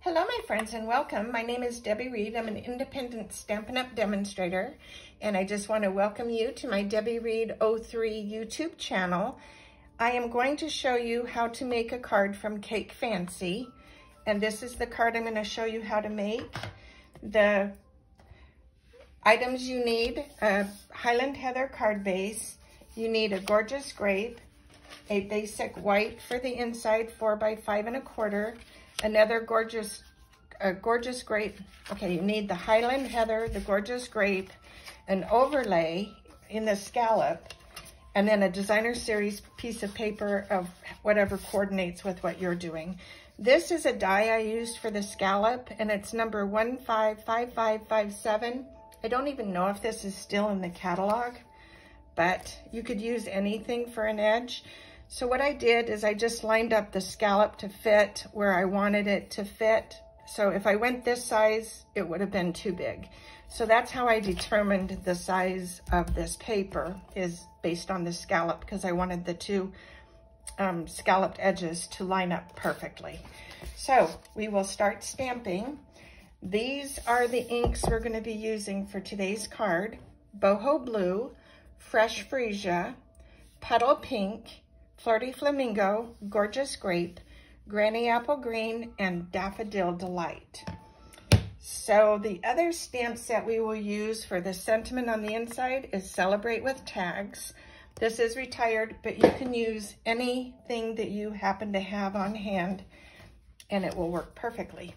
Hello, my friends, and welcome. My name is Debbie Reed. I'm an independent Stampin' Up! Demonstrator, and I just want to welcome you to my Debbie Reed 03 YouTube channel. I am going to show you how to make a card from Cake Fancy, and this is the card I'm going to show you how to make. The items you need: a Highland Heather card base, you need a gorgeous grape, a basic white for the inside 4x5 1/4, another gorgeous grape. Okay, you need the Highland Heather, the gorgeous grape, an overlay in the scallop, and then a designer series piece of paper of whatever coordinates with what you're doing. This is a die I used for the scallop, and it's number 155557. I don't even know if this is still in the catalog, but you could use anything for an edge. So what I did is I just lined up the scallop to fit where I wanted it to fit. So if I went this size, it would have been too big. So that's how I determined the size of this paper, is based on the scallop, because I wanted the two scalloped edges to line up perfectly. So we will start stamping. These are the inks we're going to be using for today's card: Boho Blue, Fresh Freesia, Petal Pink, Flirty Flamingo, Gorgeous Grape, Granny Apple Green, and Daffodil Delight. So the other stamp set we will use for the sentiment on the inside is Celebrate with Tags. This is retired, but you can use anything that you happen to have on hand and it will work perfectly.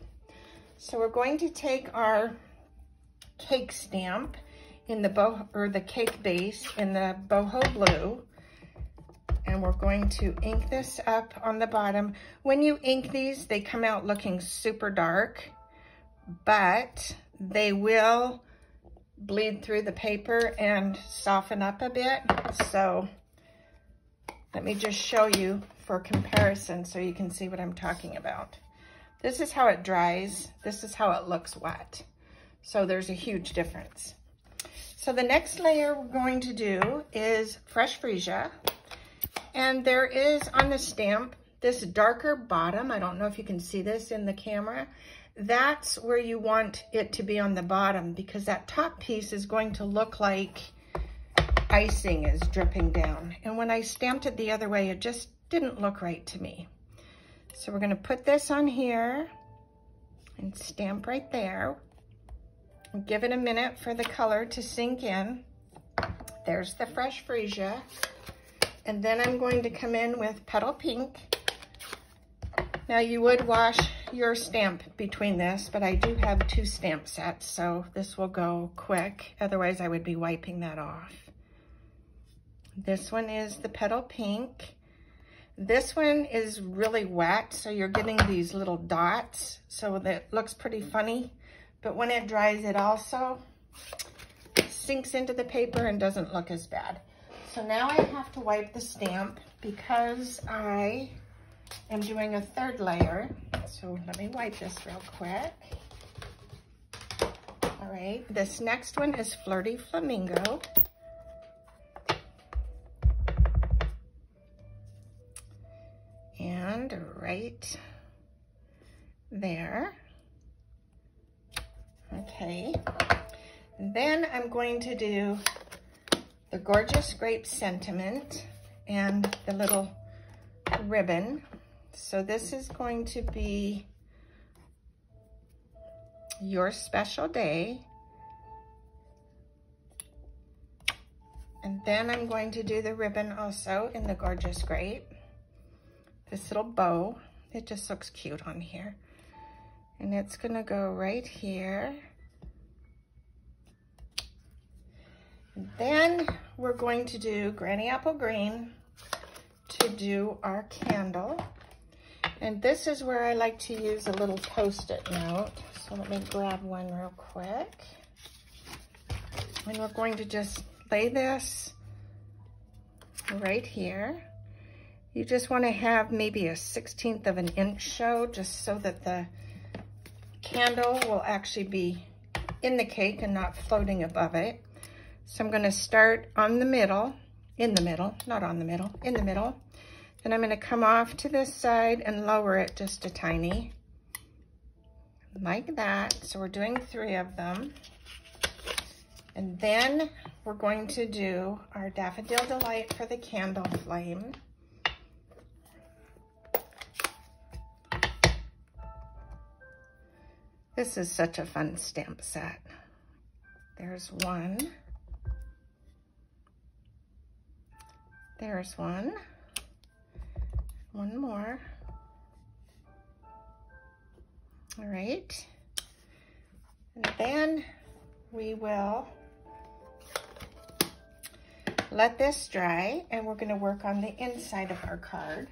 So we're going to take our cake stamp in the the cake base in the Boho Blue, and we're going to ink this up on the bottom. When you ink these, they come out looking super dark, but they will bleed through the paper and soften up a bit. So let me just show you for comparison so you can see what I'm talking about. This is how it dries. This is how it looks wet. So there's a huge difference. So the next layer we're going to do is Fresh Freesia. And there is on the stamp this darker bottom. I don't know if you can see this in the camera. That's where you want it to be on the bottom, because that top piece is going to look like icing is dripping down. And when I stamped it the other way, it just didn't look right to me. So we're going to put this on here and stamp right there. And give it a minute for the color to sink in. There's the Fresh Freesia. And then I'm going to come in with Petal Pink. Now you would wash your stamp between this, but I do have 2 stamp sets, so this will go quick. Otherwise I would be wiping that off. This one is the Petal Pink. This one is really wet, so you're getting these little dots, so that looks pretty funny. But when it dries, it also sinks into the paper and doesn't look as bad. So now I have to wipe the stamp because I am doing a 3rd layer. So let me wipe this real quick. All right, this next one is Flirty Flamingo. And right there. Okay, then I'm going to do the Gorgeous Grape Sentiment and the little ribbon. So this is going to be Your Special Day. And then I'm going to do the ribbon also in the Gorgeous Grape. This little bow, it just looks cute on here. And it's gonna go right here. And then we're going to do Granny Apple Green to do our candle. And this is where I like to use a little Post-it note. So let me grab one real quick. And we're going to just lay this right here. You just want to have maybe a 1/16 of an inch show, just so that the candle will actually be in the cake and not floating above it. So I'm going to start on the middle, in the middle, not on the middle, in the middle. Then I'm going to come off to this side and lower it just a tiny. like that. So we're doing 3 of them. And then we're going to do our Daffodil Delight for the candle flame. This is such a fun stamp set. There's one. There's one. One more. All right. And then we will let this dry, and we're going to work on the inside of our card.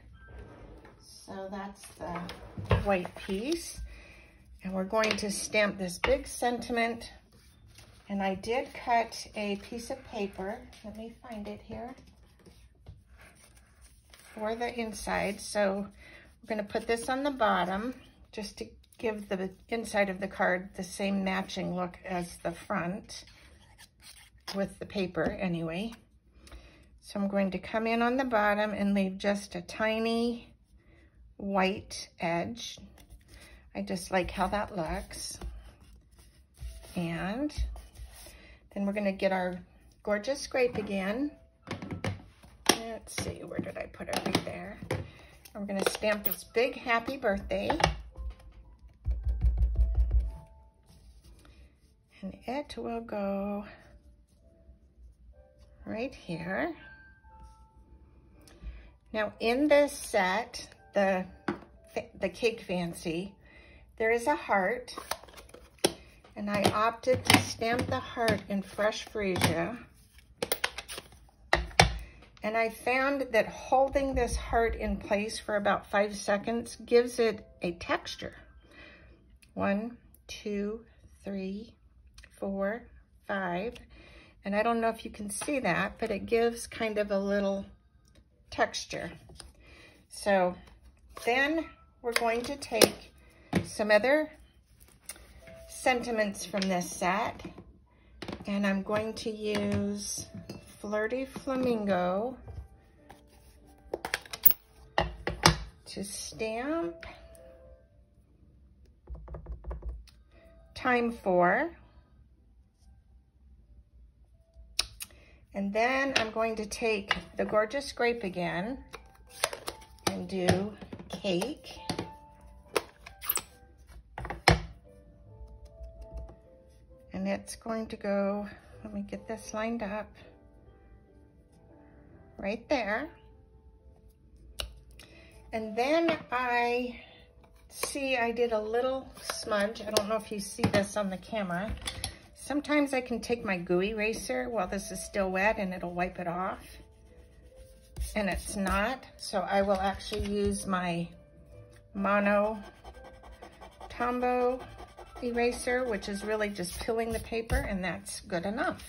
So that's the white piece. And we're going to stamp this big sentiment. And I did cut a piece of paper. Let me find it here. For the inside. So we're going to put this on the bottom just to give the inside of the card the same matching look as the front with the paper anyway. So I'm going to come in on the bottom and leave just a tiny white edge. I just like how that looks. And then we're going to get our gorgeous Grape again. Let's see, where did I put it? Right there. And we're going to stamp this big happy birthday. And it will go right here. Now in this set, the Cake Fancy, there is a heart, and I opted to stamp the heart in fresh freesia. And I found that holding this heart in place for about 5 seconds gives it a texture. 1, 2, 3, 4, 5. And I don't know if you can see that, but it gives kind of a little texture. So then we're going to take some other sentiments from this set, and I'm going to use Flirty Flamingo to stamp Time 4. And then I'm going to take the gorgeous Grape again and do Cake. And it's going to go, let me get this lined up, right there. And then I did a little smudge. I don't know if you see this on the camera. Sometimes I can take my gooey eraser while this is still wet and it'll wipe it off. And it's not, so I will actually use my Mono Tombow eraser, which is really just peeling the paper, and that's good enough.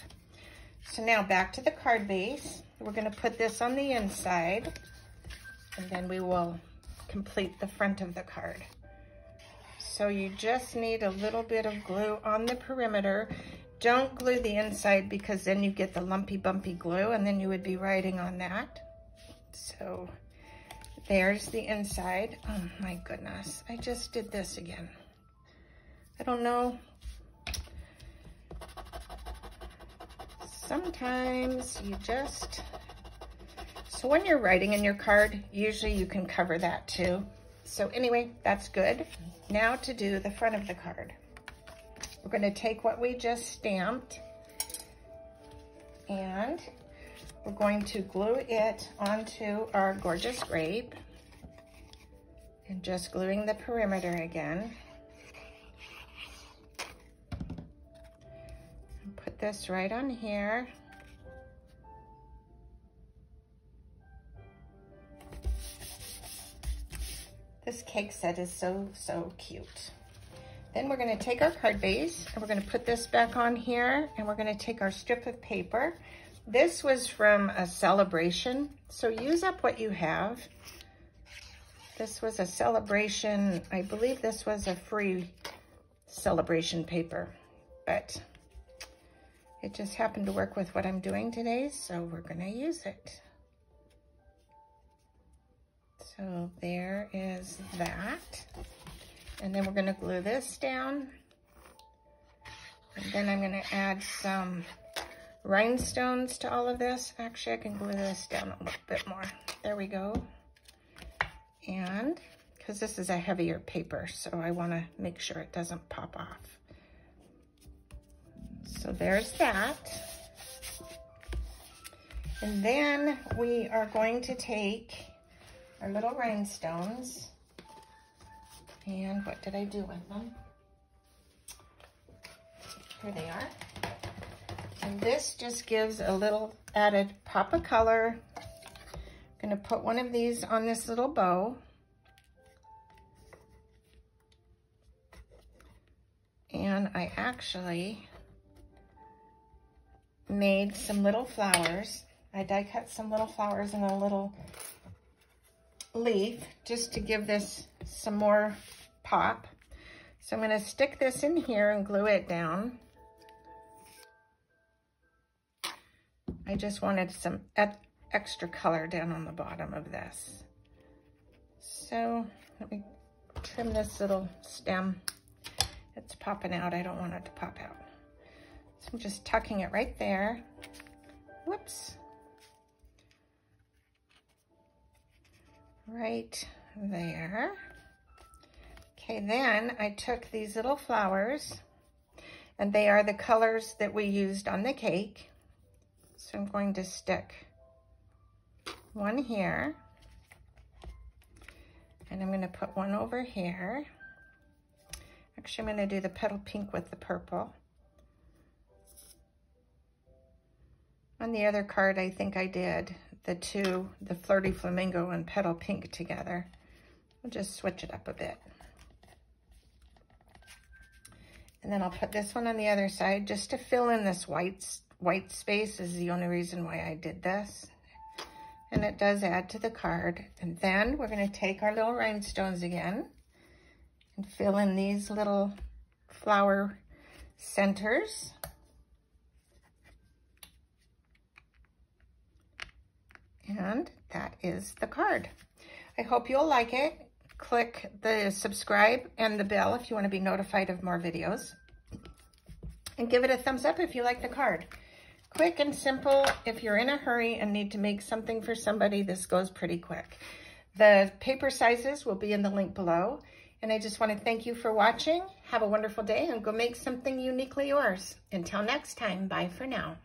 So now back to the card base. We're going to put this on the inside, and then we will complete the front of the card. So you just need a little bit of glue on the perimeter. Don't glue the inside because then you get the lumpy bumpy glue, and then you would be writing on that. So there's the inside. Oh my goodness, I just did this again. I don't know. Sometimes you just, so when you're writing in your card, usually you can cover that too. So anyway, that's good. Now to do the front of the card. We're going to take what we just stamped and we're going to glue it onto our gorgeous Grape, and just gluing the perimeter again. Put this right on here. This cake set is so, so cute. Then we're going to take our card base and we're going to put this back on here, and we're going to take our strip of paper. This was from a celebration, so use up what you have. This was a celebration. I believe this was a free celebration paper, but it just happened to work with what I'm doing today, so we're going to use it. So there is that. And then we're gonna glue this down. And then I'm gonna add some rhinestones to all of this. Actually, I can glue this down a little bit more. There we go. And because this is a heavier paper, so I wanna make sure it doesn't pop off. So there's that. And then we are going to take our little rhinestones, and what did I do with them? Here they are. And this just gives a little added pop of color. I'm gonna put one of these on this little bow. And I actually made some little flowers. I die cut some little flowers in a little leaf just to give this some more pop. So I'm going to stick this in here and glue it down. I just wanted some extra color down on the bottom of this. So let me trim this little stem. It's popping out. I don't want it to pop out. So I'm just tucking it right there. Whoops. Right there. Okay, then I took these little flowers, and they are the colors that we used on the cake. So I'm going to stick one here, and I'm going to put one over here. Actually, I'm going to do the petal pink with the purple. On the other card, I think I did the two, the Flirty Flamingo and Petal Pink together. We'll just switch it up a bit. And then I'll put this one on the other side just to fill in this white space is the only reason why I did this. And it does add to the card. And then we're going to take our little rhinestones again and fill in these little flower centers. And that is the card. I hope you'll like it. Click the subscribe and the bell if you want to be notified of more videos. And give it a thumbs up if you like the card. Quick and simple. If you're in a hurry and need to make something for somebody, this goes pretty quick. The paper sizes will be in the link below. And I just want to thank you for watching. Have a wonderful day and go make something uniquely yours. Until next time, bye for now.